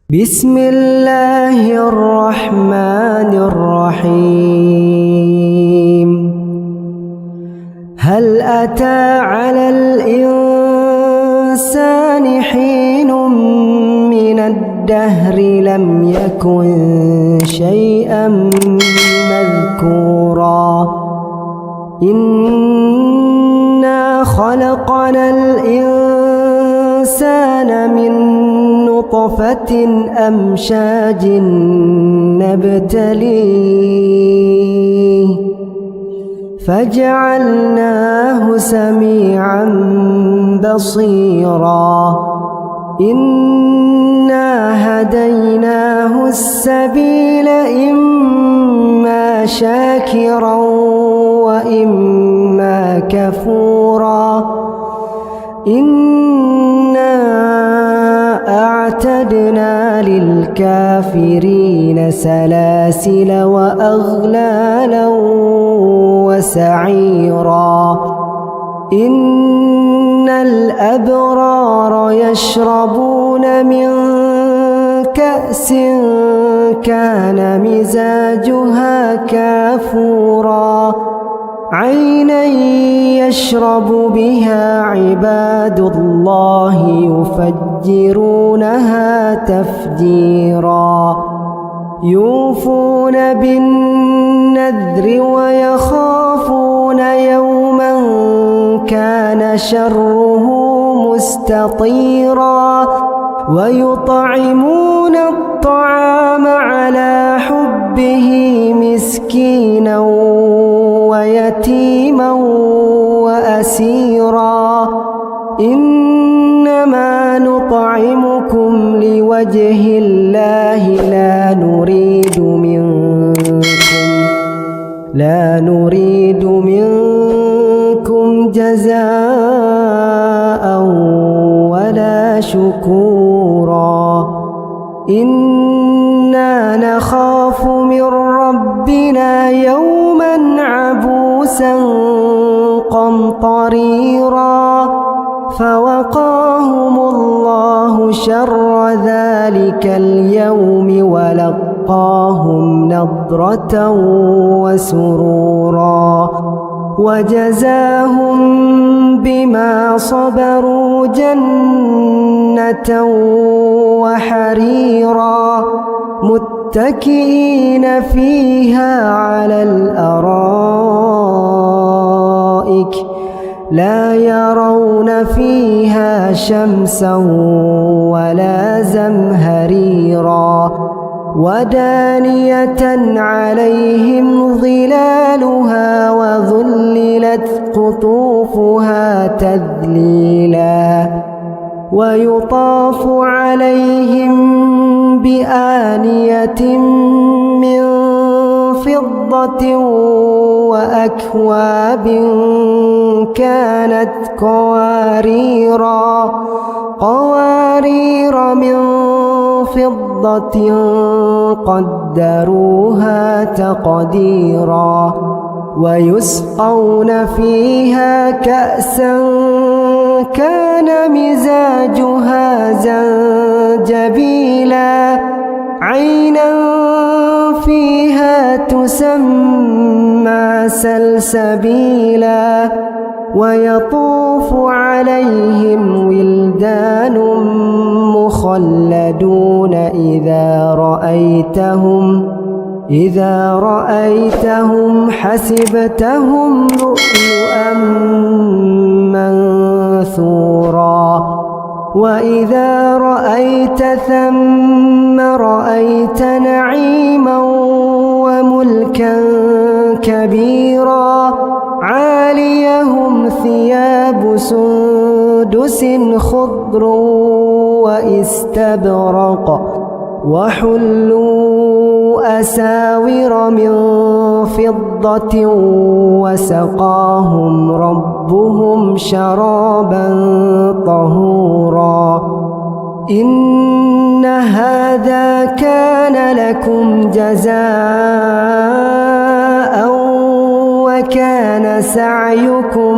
بسم الله الرحمن الرحيم. هل أتى على الإنسان حين من الدهر لم يكن شيئا مذكورا إنا خلقنا الإنسان من نطفة أمشاج نبتليه فجعلناه سميعا بصيرا إنا هديناه السبيل إما شاكرا وإما كفورا أعتدنا للكافرين سلاسل وأغلالا وسعيرا إن الأبرار يشربون من كأس كان مزاجها كافورا عينا يشرب بها عباد الله يفجرونها تفجيرا يوفون بالنذر ويخافون يوما كان شره مستطيرا ويطعمون الطعام على حبه مسكينا ويتيما وأسيرا إنما نطعمكم لوجه الله لا نريد منكم جزاء ولا شكورا إنا نخاف من ربنا يوما عبوسا قمطريرا فوقاهم الله شر ذلك اليوم ولقاهم نضرة وسرورا وجزاهم بما صبروا جنة وحريرا متكئين فيها على الأرائك لا يرون فيها شمسا ولا زمهريرا ودانية عليهم ظلالها وذللت قطوفها تذليلا ويطاف عليهم بآنية من فضة وأكواب كانت قوارير من فضة قدروها تقديرا ويسقون فيها كأسا كان مزاجها زنجبيلا عينا فيها تسمى سلسبيلا ويطوف عليهم ولدان مخلدون إذا رأيتهم حسبتهم لؤلؤا منثورا وإذا رأيت ثم رأيت نعيما وملكا كبيرا عاليهم ثياب سندس خضر وإستبرق وحلوا أساور من فضة وسقاهم ربهم شرابا طهورا إن هذا كان لكم جزاء وكان سعيكم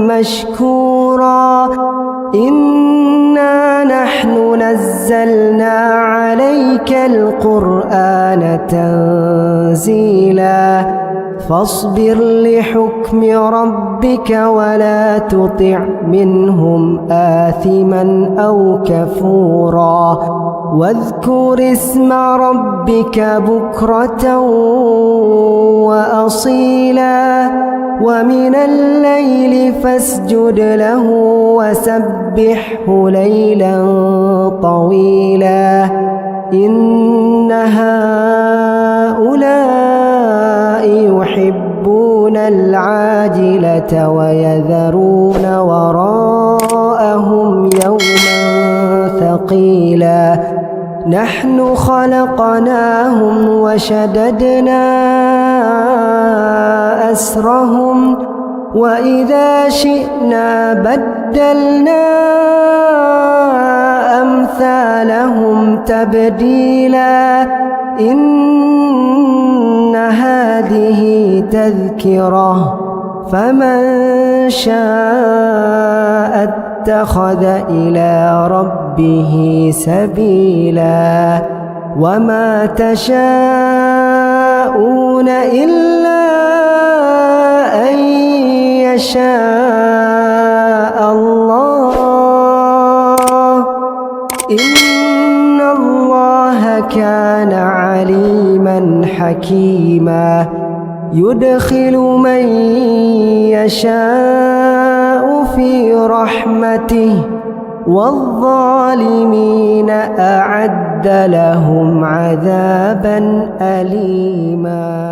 مشكورا إنا نحن نزلنا عليك القرآن تنزيلا فاصبر لحكم ربك ولا تطع منهم آثما أو كفورا واذكر اسم ربك بكرة وأصيلا ومن الليل فاسجد له وسبحه ليلا طويلا إن هؤلاء يحبون العاجلة ويذرون وراءهم يوما ثقيلا نحن خلقناهم وشددنا أسرهم وإذا شئنا بدلنا أمثالهم تبديلا إن هذه تذكرة فمن شاء اتخذ إلى ربه سبيلا وما تشاءون إلا أن يشاء الله إن الله كان عليما حكيما يدخل من يشاء في رحمته والظالمين أعد لهم عذابا أليما.